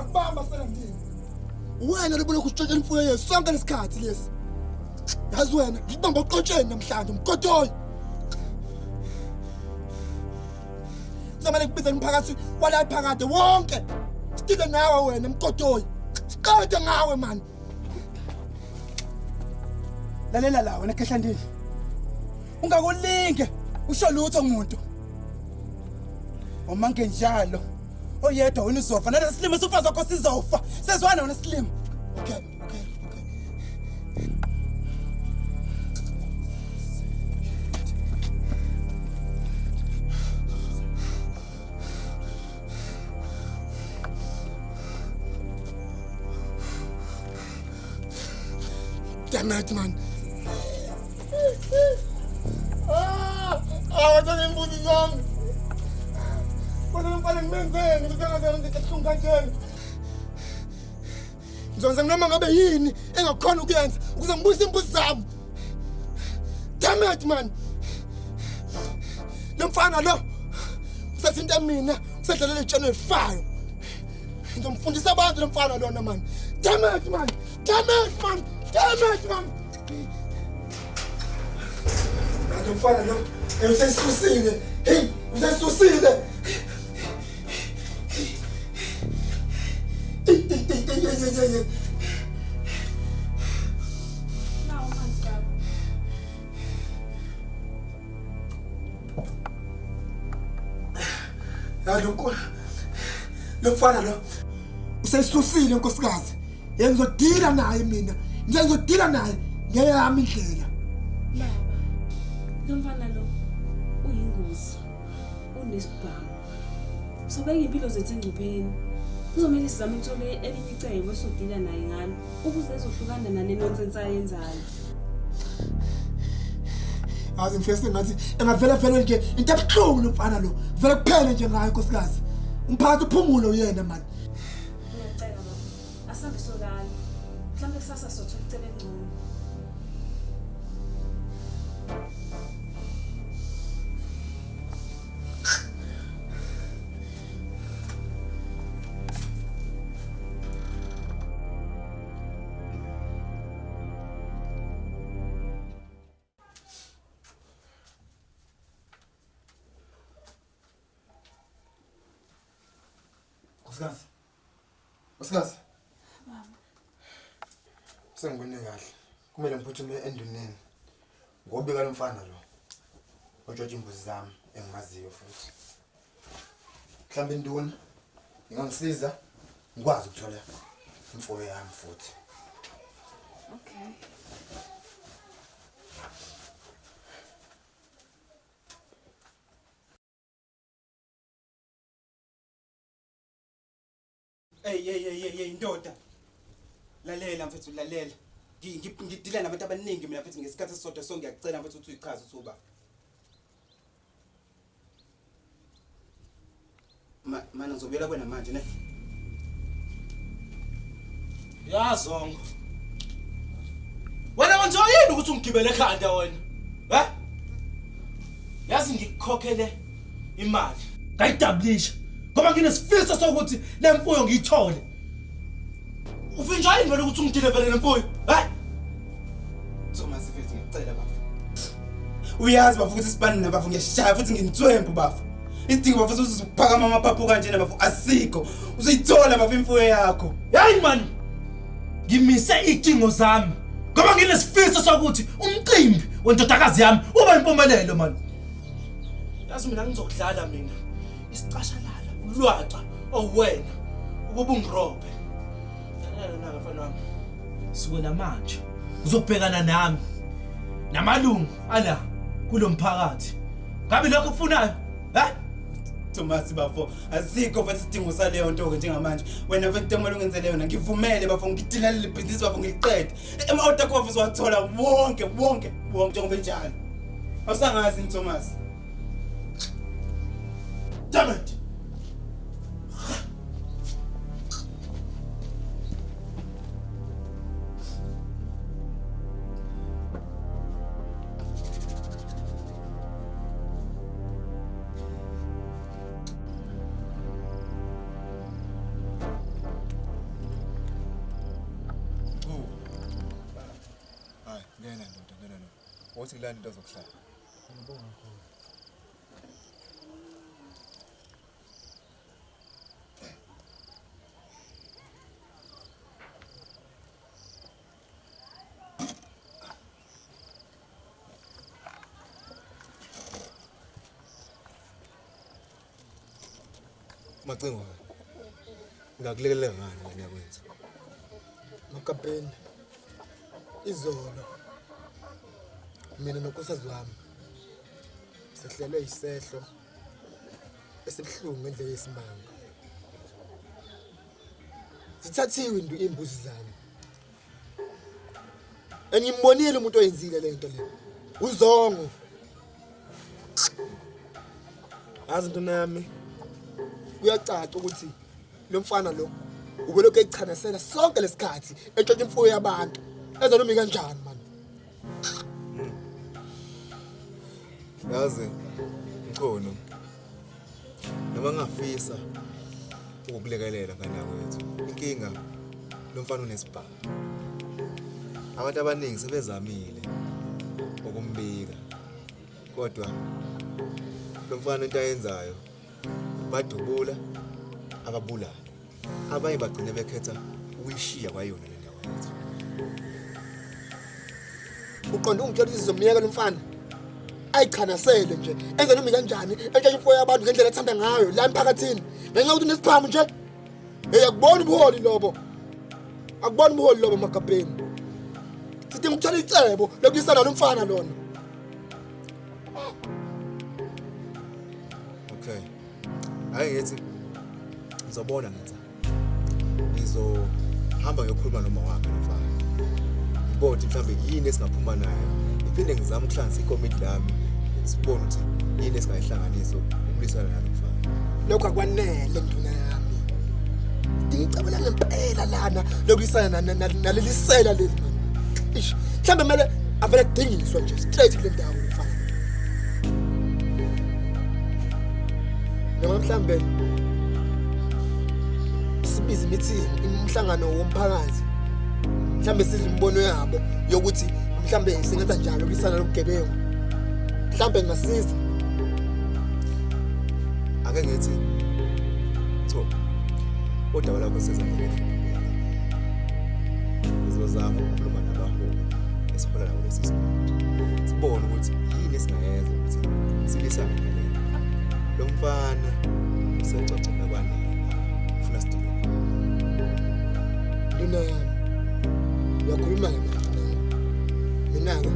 ngizakubamba selandini. Wena lobona ukutshela imfuyo yesu sonke lesikhathi lesi. Yazi wena ngibamba uqotsheni namhlanje mgodoyi. Zamane kubiza umphakathi wala phakade wonke. Sidile nawe wena mgodoyi. Siqede ngawe man. Lalela la wena khehlandini. Ungakulinge usho lutho umuntu. Uma ngenjalo oyedwa wena uzofa nalesi silimo sofazi wakho sizofa. Sezwana wena silimo. Okay. Damn it, man. What are you putting on? What are you putting on? Damn it, man. Channel 5. Damn it, man! Não fala não. Eu sei suicida. Ei, você é suicida. Não, mas cara. Não fala não. Você é suicida, nkosikazi. Ngizodila naye mina. Ngizodila naye ngeyami indlela. Baba, lo mfana lo uyingozi. Unesibhamu. Sobeka impilo zethu engcupheni. Kuzomela sizame ukuthola elinye icebo esodila naye ngalo ukuze ezohlukana nale nonsense ayenzayo. Azi ngifese ngathi engavela vele nje into ebuhlungu lo mfana lo. Vele kuphele nje ngayo nkosikazi. Umphakathi uphumule uyena man. Ngiyacela baba. Asambe solala. Mhlawumbe kusasa sothola icebo engcono. Nkosikazi. Sengibone kahle. Kumele ngiphuthume enduneni. Ngobika lo mfana lo. Otshotsha imbuzi zami engimaziyo futhi. Mhlambe induna ingangisiza ngikwazi ukuthola imfuyo yami futhi. Okay. Hey ndoda. Lalela mfethu lalela. Ngidila nabantu abaningi mina mfethu ngesikhathi sisodwa so ngiyacela mfethu ukuthi uyichaze uthuba. Mana ngizobuyela kwena manje ne. Yazongo. Wena wenza yini ukuthi ungigibele ekhanda wena? Ha? Yazi ngikukhokhele imali. Ngayidablisha. Ngoba nginesifiso sokuthi le mfuyo ngiyithole. Ufinjwa yini vele ukuthi ungidilevele lemfuyo? Ha? Thomas mfethu ngicela bafu. Uyazi bafu ukuthi sibani nabafu ngiyashaya futhi nginitswembu bafu. Isidingo bafu usiphakama amaphaphu kanjena bafu asikho. Uzuyithola bafu imfuyo yakho. Hayi man. Ngimise idingo zami. Ngoba nginesifiso sokuthi umqimbi wendodakazi yami uba impumelelo man. Yazi mina ngizokudlala mina. Isicashalala ulwaxa owena ukuba ungirobhe. Lalela mfana wami. Sukwela manje uzobhekana nami namalungu ala kulomphakathi. Ngabe lokho ufunayo? Ha? Thomas bafo asikho futhi isidingo saleyo nto ke njengamanje wena mfethu ntomalo ungenzele yona ngivumele bafo ngidila le business bafo ngiqede ema-order akho uzowathola wonke njengoba njalo awusangazi Thomas. Damn it. Wothi kulanda into zokuhlala. Ngibonga kakhulu. Macingo. Ngakulekelela ngani la nyakwenza? Makapeni. Izolo. Mina nonkosazi wami. Sehlelwe isehlo esibhlungu ngendlela yesimanga. Sithathiwe imbuzi zami. Engimbonile umuntu oyenzile lento le. Uzongo. Azi into nami. Kuyacaca ukuthi lo mfana lo ubelokhu echanasela sonke lesikhathi entshontshe imfuyo yabantu. Enza noma kanjani man? Yazi ngcono. Noma ngafisa ukukulekelela ngana kwethu. Inkinga lo mfana unesibhamu. Abantu abaningi sebezamile ukumbika. Kodwa lo mfana into ayenzayo badubula ababulala. Abanye bagcine bekhetha ukuyishiya kwayona le ndawo yethu. Uqonda ungitshela izomiyeka lo mfana. Ayichanasele nje. Enza noma kanjani entshontshe imfuyo yabantu ngendlela ethanda ngayo la emphakathini. Ngenxa ukuthi unesiphamu nje. Akubona ubuholi lobo. Akubona ubuholi lobo Makapeni. Sidinga ukuthola icebo lokuyisana lo mfana lona. Okay. Hayi ngithi ngizobona ngenza. Ngizohamba ngiyokhuluma noma wakhe mfana. Ngibona mhlawumbe yini esingaphuma nayo. Ngiphinde ngizama ukuhlanganisa ikomiti lami. Sibone ukuthi yini esingayihlanganisa ukulisana nalo mfana. Lokho akwanele nduna yami. Ngicabela ngempela lana lokuyisana naleli sela leli man. Ish, mhlambe kumele avele kudingiswa nje straight kule ndawo mfana. Noma mhlambe sibiza meeting umhlangano womphakathi. Mhlambe sizwe imbono yabo yokuthi mhlambe singenza njalo ukuyisana lobugebengu. Mhlambe ngasiza. Ake ngithi Thoko. Udaba lakho sezangeke. Ngizozama ukukhuluma nabaholi esihola nabo lesi sikole. Sibone ukuthi yini esingayenza ukuthi silisane nale. Lo mfana usecocela kwanele. Ufuna sidile. Nduna yami. Uyakhuluma ngani? Mina-ke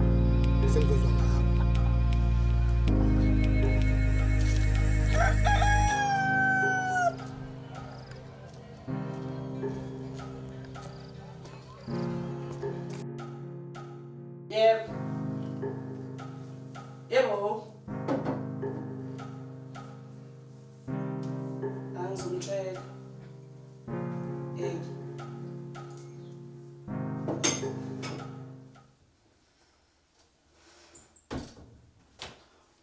sengizozwa ngawe. Yebo. Angizomtshela.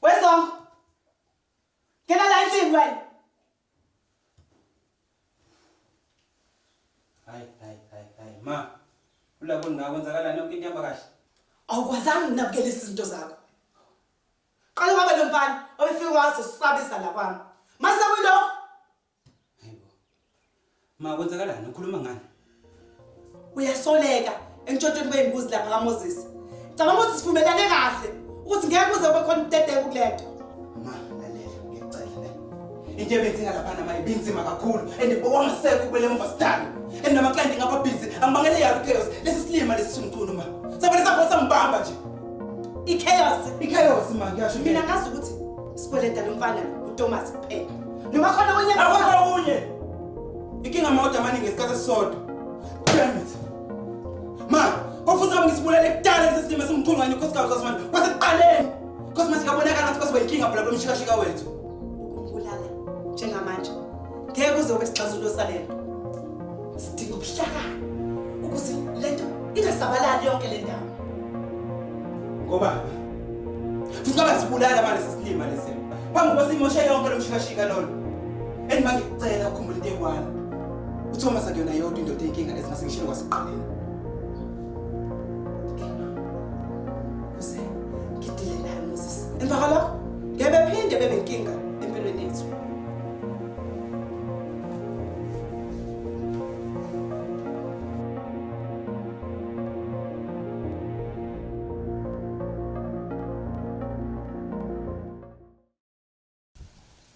Weso. Ngena la endlini wena. Hayi. Ma. Ulabo ngakwenzakalani yonke into ihamba kahle? Awukwazanga ukunabukela izinto zakho. Qala ngabe lo mfana obefika waso sisabisa la kwami. Mase kuyilo. Hayibo. Ma kwenzakalani ukhuluma ngani? Uyasoleka entshontshweni kwembuzi lapha kaMoses. Caba Moses vumelane kahle ukuthi ngeke kuze kube khona umdedeko kulento. Ma, lalela ngiyacela ne. Into ebenzinga lapha nama ibinzima kakhulu wangaseke kubele emva sidala. Nama client ngapha busy angibangele yalo chaos. Lesi silima lesi singculo ma. Sabona sakho sambamba nje. Ichaos Ma ngiyasho mina ngazi ukuthi sikweleta lo mfana uThomas kuphela. Noma khona onye awukho unye. Inkinga amaoda amaningi ngesikhathi esisodwa. Damn it. Ma, kofuza ngabe ngisibulele kudala lesi silima simthungane inkosikazi kaSimani. Kwasekuqaleni. Kosimathi kabonakala ngathi kwasiba inkinga phela lomshikashika wethu. ukumbulala njengamanje. Ngeke kuze kube isixazululo salento. Sidinga ubuhlakani ukuthi lento ingasabalali yonke le ndawo. Ngoba Fungaba sibulala manje sesilima lesi. Phambi kwasimosha yonke lomshikashika lolo. Engibangicela ukukhumbula into ekwana. uThomas akuyona yodwa indoda enkinga ezingasengishilo kwasiqaleni. Kuse Emva kwalokho ngebephinde bebe inkinga empilweni yethu.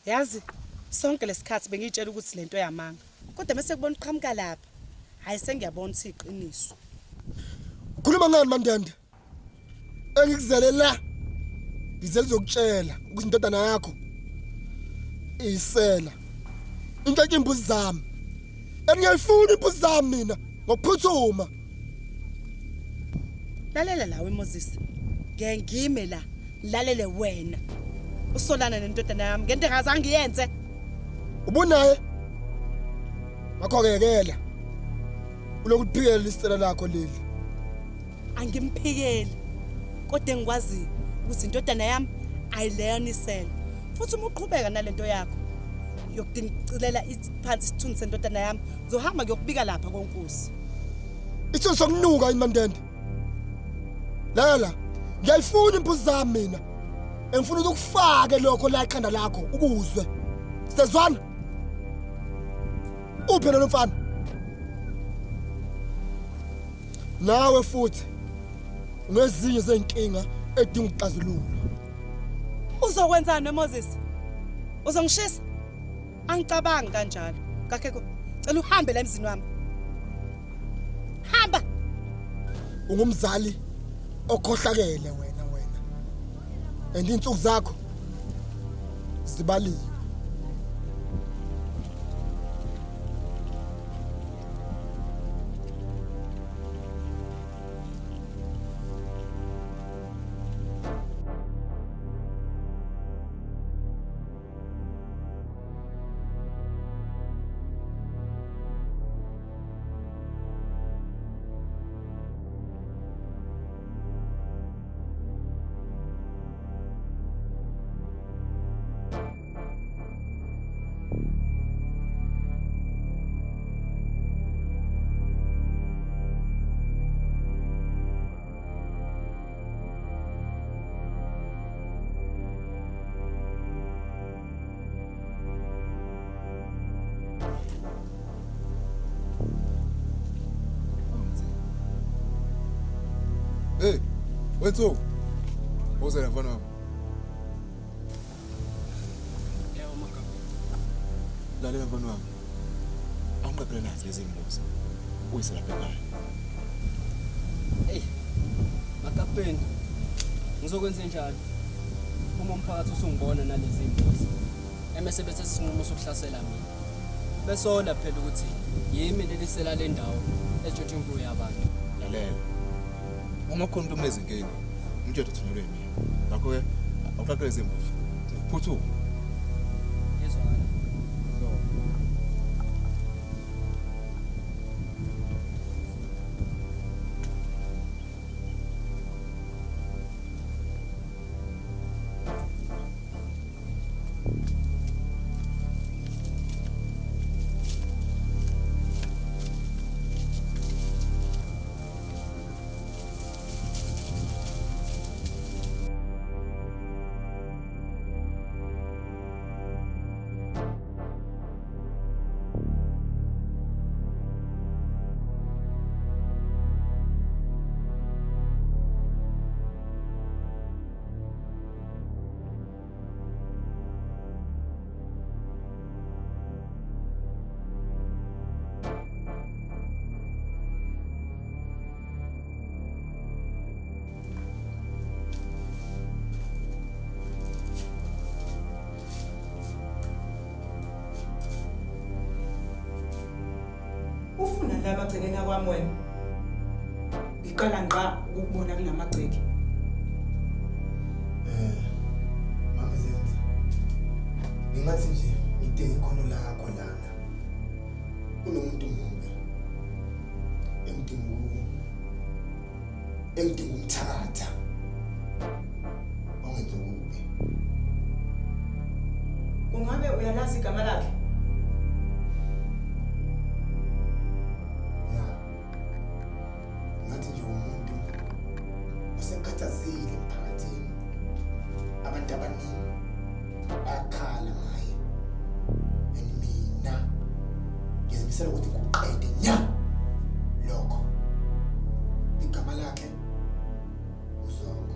Yazi sonke lesikhathi bengitshela ukuthi lento yamanga kodwa mase kubona iqhamuka lapha hayi sengiyabona ukuthi iqiniso. Khuluma ngani mandende? Engikuzele la. Ngizele uzokutshela ukuthi indodana yakho isela. Into imbuzi zami. Engiyifuna imbuzi zami mina ngokuphuthuma. Lalela lawe Moses. Ngiyengime la, lalele wena. Usolana nendodana yami ngento engazange iyenze. Ubunaye? Ngakho-kekela. Ulokuphikela isicelo lakho leli. Angimphikeli. Kodwa engikwazi ukuthi indodana yami ayileyonisela. Futhi uma uqhubeka nalento yakho yokudingicelela iphansi isithunzi sendodana yami, uzohamba ngiyokubika lapha konkosi. Isithunzi sokunuka imandende. Lela, ngiyayifuna imbuzi zami mina. Engifuna ukufake lokho la ikhanda lakho ukuzwe. Sizwana? Uphela lo mfana. Nawe futhi ngezinye zenkinga edinga ukuxazululwa. Uzokwenzani Moses? Uzongishisa? Angicabangi kanjalo. Kakekho, cela uhambe la emzini wami. Hamba. Ungumzali okhohlakele wena. Andinsuku zakho zibaliwe. Hey, wethu. Wozela mfana wami. Yebo magaba. Lalela mfana wami. Angiqaphele nazi lezi imbuzi. Uyise lapha ekhaya. Hey, makapeni. Ngizokwenza njalo. Uma umphakathi usungibona nalezi imbuzi. Emese bese sinqumo sokuhlasela mina. Besola phela ukuthi yimi lelisela le ndawo etshothe imfuyo yabantu. Lalela. Uma khona umuntu unezinkinga, umthetho uthunyelwe mina. Ngakho ke awuqaqele izimbuzi. Ngiphuthuma. Yezwakala. Ufuna la magcekeni kwami wena. Iqala ngqa ukubona kulamagceke. Mama Zenzi. Ngingathi nje idinga ikhono lakho lana. Kunomuntu mubi. Emdinga umthatha. Ongenze kubi. Kungabe uyalazi igama lakhe? Ngathi nje umuntu usekhathazile emphakathini. Abantu ngizimisela ukuthi kuqede nya lokho. Igama lakhe uZongo.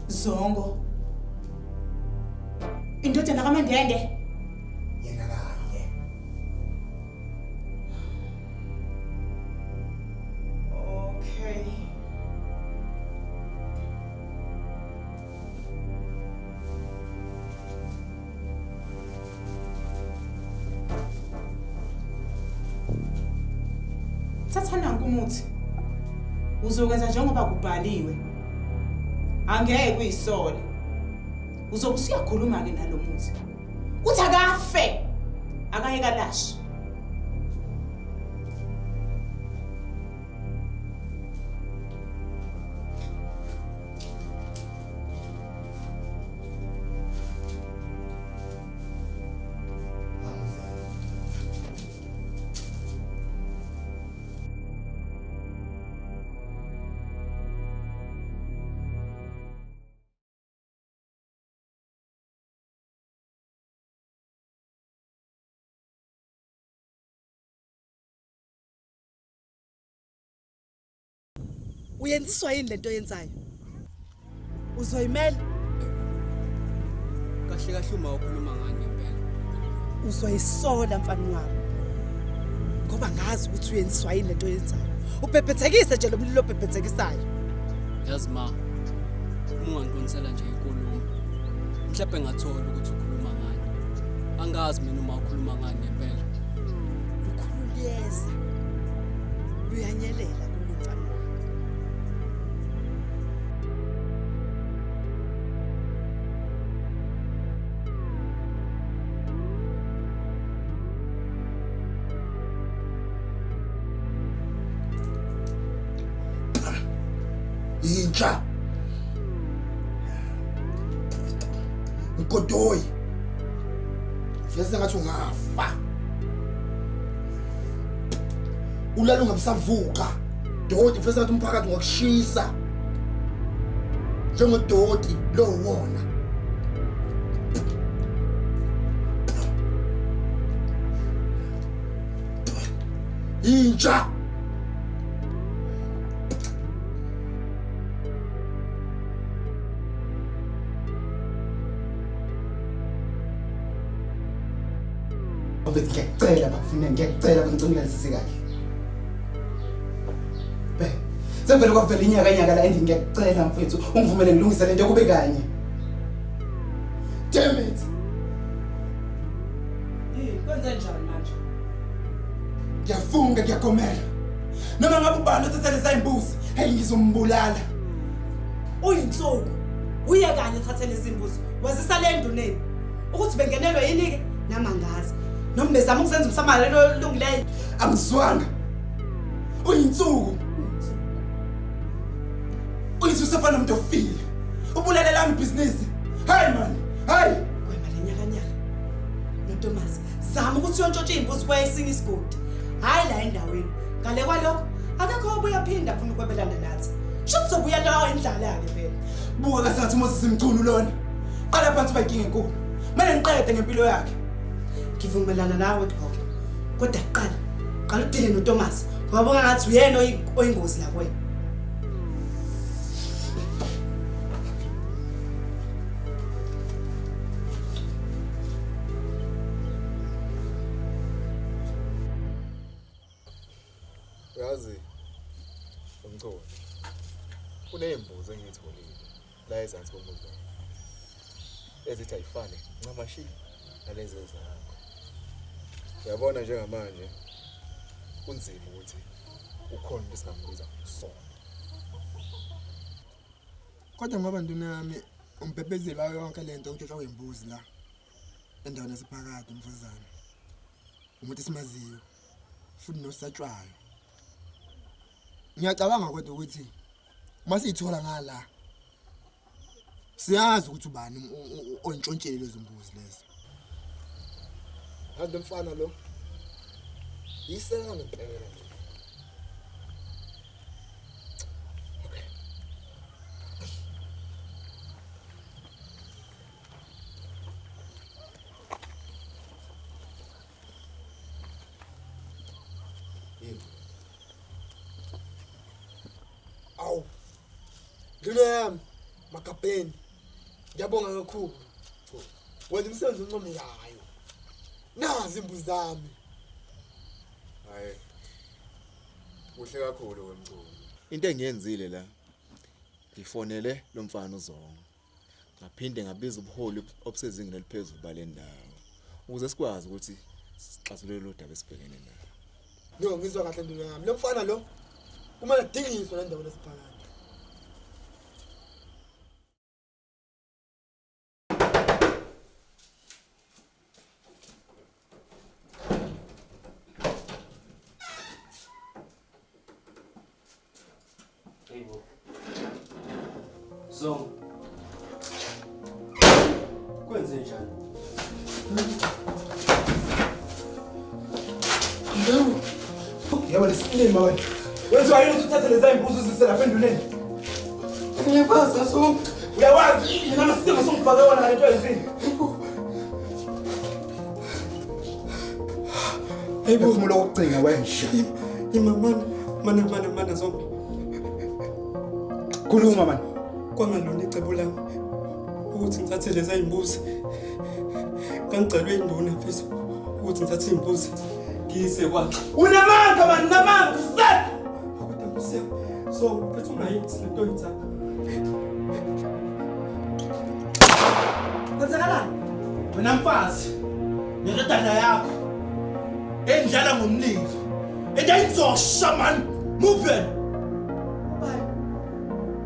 Zongo. Indodana kaMandende. Yena kanye. Okay. Thathana nkumuthi. Uzokwenza njengoba kubhaliwe. Angeke kuyisole. Uzobe usiyakhuluma ke nalomuthi. Uthi akafe. Akayeka lashi. Uyenziswa yini lento yenzayo? Uzoyimela? Kahle kahle uma ukhuluma ngani ngempela. Uzoyisola mfana wami. Ngoba ngazi ukuthi uyenziswa yini lento yenzayo. Ubhebhethekise nje lo mlilo obhebhethekisayo. Yazi ma, uma ungiqinisela nje inkulumo. Mhlawumbe ngathola ukuthi ukhuluma ngani. Angazi mina uma ukhuluma ngani ngempela. Ukhululiyeza. Uyanyelela kumfana. Incha. Nkodoyi. Ufisa ngathi ungafa. Ulala ungabisavuka. Doti ufisa ngathi umphakathi ngokushisa. Njengodoti lo wona. Incha. Ngiyacela bafuna ngiyacela ngicela sisikahle. Sevele kwavela inyaka la ending ngiyacela mfethu ungivumele ngilungise lento kube kanye. Damn it. Kwenza njani manje? Ngiyafunga ngiyagomela. Noma ngabe ubani othathelisa imbuzi, hey ngizombulala. Uyinsuku. Uye kanye uthathele izimbuzi. Wazisa le nduneni. Ukuthi bengenelwe yini ke namangazi. Noma bezama ukusenza umsamalelo olungileyo. Angizwanga. Uyinsuku. Uyisufana nomuntu ofile. Ubulale lami business. Hey man. Hey. Kwema lenyakanyaka. NoThomas, zama ukuthi uyontshotsha imbuzi kwesinye isigodi. Hayi la endaweni. Ngale kwalokho akekho obuyaphinda funa ukwebelana nathi. Shothi sobuya lawo indlala yake phela. Buka kasathi Moses imculo lona. Qala phansi bayinkinga enkulu. Manje niqede ngempilo yakhe. Ngivumelana nawe Dok. Kodwa qala udile noThomas. Wabona ngathi uyena oyingozi la kwena. Yazi umcolo. Kunembuzo engitholile la ezansi komuzi. Ezithi ayifane ncamashi nalezi zakho. Uyabona njengamanje kunzima ukuthi ukhona besingambiza so. Kodwa ngoba ndunami umbhebhezela yonke lento ukutshotshwa kwembuzi la endaweni yasephakathi umfuzana. Umuntu esimaziyo futhi nosatshwayo. Ngiyacabanga kodwa ukuthi masithola ngala siyazi ukuthi ubani ontshontshele lezo mbuzi lezo. Hantu mfana lo. Yisela ngempela. Okay. Nduna yami makapeni. Ngiyabonga kakhulu. Wenza umsebenzi oncomiyayo. Nazi imbuzi zami. Hayi. Kuhle kakhulu wemculo. Into engiyenzile la. Ngifonele lo mfana uZongo. Ngaphinde ngabiza ubuholi obusezingeni eliphezulu balendawo. Ukuze sikwazi ukuthi sixazulule lo daba esibhekene nalo. No, ngizwa kahle nduna yami. Lo mfana lo kumele adingiswe le ndawo lesiphakathi. So. Kwenze njani? Yabo lesilima wena. Wenziwa yini ukuthi uthathe leza imbuzi uzise lapha enduneni? Ngiyaphaza so. Uyawazi yini namasimo songifake wona ngale nto yezini? Hey bo mulo ukucinga wena. Mana so. Khuluma man. Kwangalona icebo lami ukuthi ngithathe leza imbuzi. Kangicelwe induna mfethu ukuthi ngithathe imbuzi ngiyise kwakhe. Unamanga man, namanga usephi? Kodwa mseko. So mfethu ungayisi lento yitha. Kwenzakalani? Wena mfazi, neredana yakho endlala ngomlilo. Endayizosha man, move it. Ubani?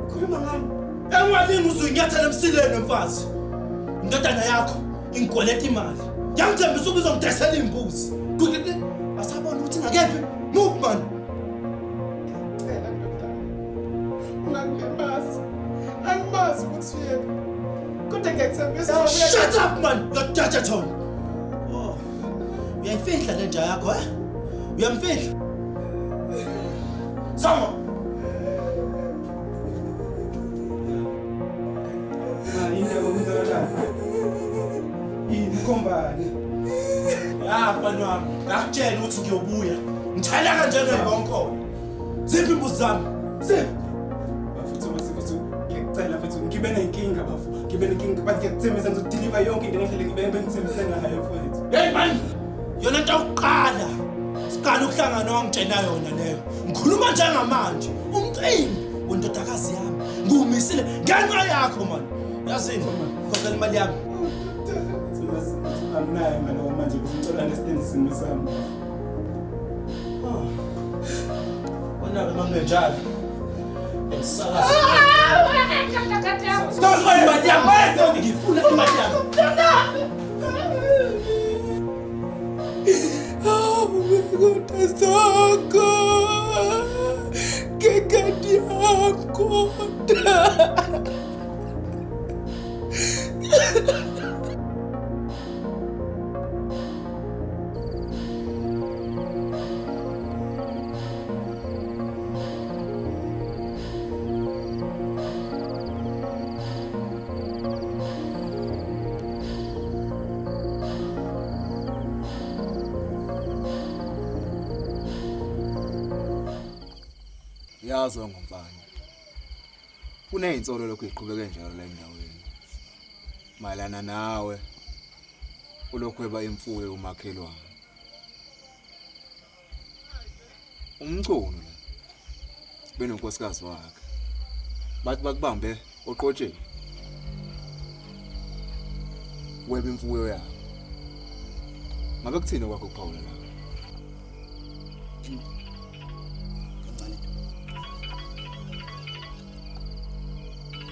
Ukhuluma ngani? Engalingi uzuyinyathela emsileni mfazi. Indodana yakho ingkoleta imali. Yangithembisa ukuthi uzongidesela imbuzi. Kuthi asabona ukuthi ngakephi? Move man. Cela ndodana. Ungangilimazi. Angimazi ukuthi yena. Kodwa ngiyakuthembisa. Shut up man, you're dirty Tom. Oh. Uyayifihla le nja yakho eh? Uyamfihla? Sama. Khombani. Mfana wami, ngakutshela ukuthi ngiyobuya. Ngithela kanjena ngibonkhona. Ziphi imbuzi zami? Ziphi? Bafuthu masifuthu ngiyacela mfethu ngibe nenkinga bafu. Ngibe nenkinga bathi ngiyakutshembisa ngizodeliver yonke into ngendlela ngibe bengithembise ngayo mfethu. Hey man, yona into yokuqala. Siqala ukuhlangana wangitshela yona leyo. Ngikhuluma njengamanje. Umcimbi wendodakazi yami. Ngumisile ngenxa yakho man. Yazini, khokhela imali yami. Anginaye manje manje ngicela understand isimo sami. Wena ke mangenjalo. Esala. Stop imali yami. Ngifuna imali yami. Kutazako. Kekadi yako. Yazo ngomfana. Kunezinsolo lokho iqhubeke njalo la endaweni. Malana nawe ulokhweba imfuyo umakhelwane. Umculo la benonkosikazi wakhe. Bathi bakubambe oqotsheni. Weba imfuyo yakhe. Ngabe kuthini kwakho kuphawula la?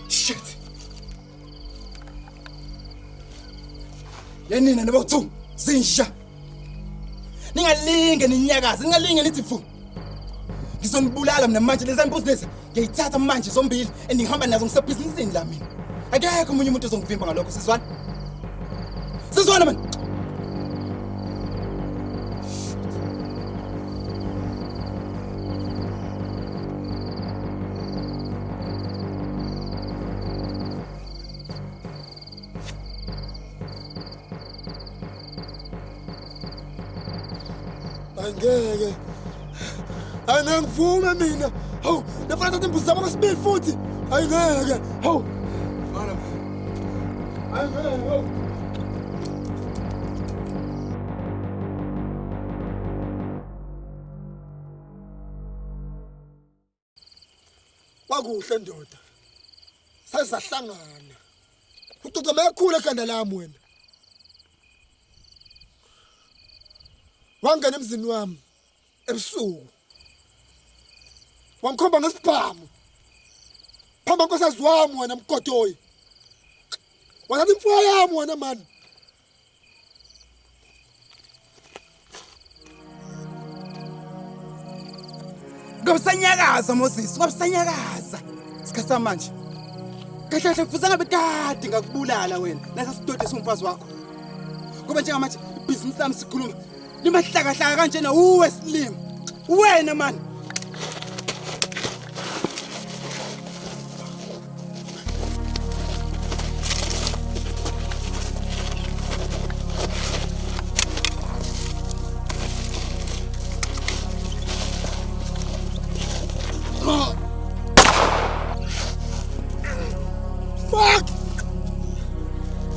Shit. Yenina nabothu zinsha. Ningalinge ninyakaza, ningalinge nithi fu. Ngizonibulala mina manje lezi imbuzi lezi. Ngiyayithatha manje zombili endihamba nazo ngisebhizinisini la mina. Akekho umunye umuntu ozongivimba ngalokho sizwana. Sizwana man. Angeke. Angangivuma mina. Hawu, nafuna ukuthi imbuzi zami ngesibili futhi. Ayingeke. Hawu. Mana. Ayingeke. Hawu. Kwakuhle ndoda. Sasahlangana. Ucoca mayakhula ekhanda lami wena. Wangena emzini wami ebusuku. Wangikhomba ngesibhamu. Phamba nkosazi wami wena mgodoyi. Wathatha imfuyo yami wena man. Ngabusanyakaza Moses, ngabusanyakaza. Sikhatha manje. Kahle kahle kufuze ngabe kade ngakubulala wena. Lasa sidoda somfazi wakho. Ngoba njengamanje ibhizinisi lami sikhuluma. Limahlaka hlaka kanjena uwe Slim. Wena man.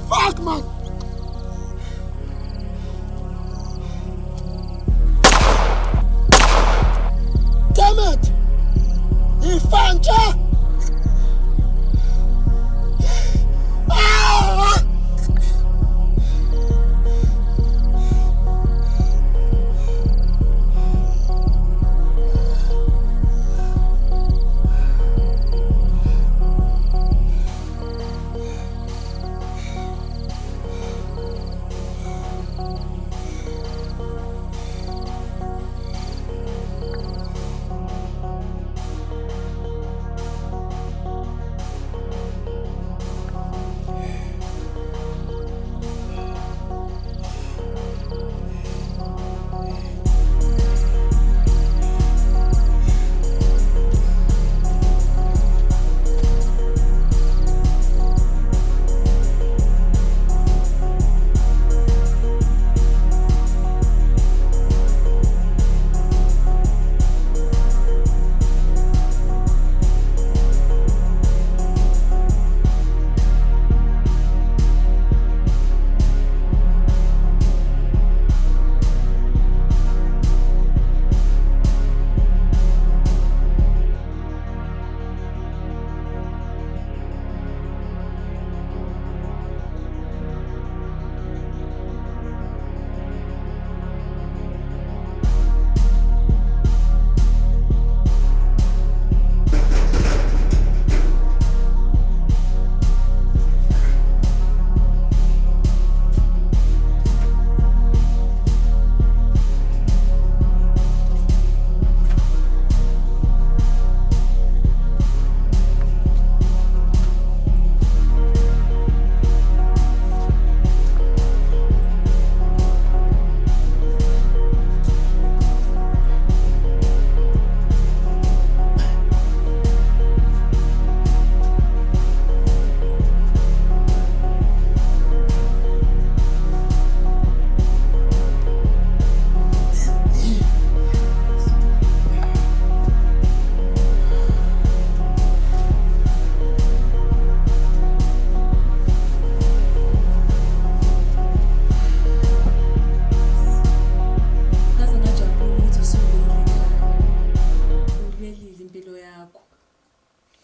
Fuck man. Damn it. Ifanja. Ah!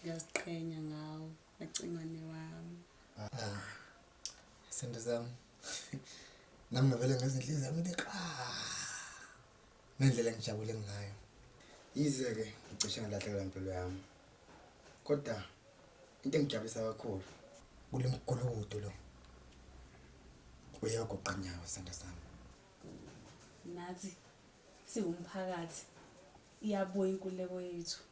Ngiyaziqhenya ngawo nacingwane wami. Sento zami. Nami ngavele ngezinhliziyo zami ndiqa. Ngendlela ngijabule ngayo. Yize ke ngicishe ngalahlekelwa impilo yami. Kodwa into engijabulisa kakhulu kule mgulukudu lo. Uyagoqanyawo sento sami. Nathi siwumphakathi iyabuya inkululeko yethu.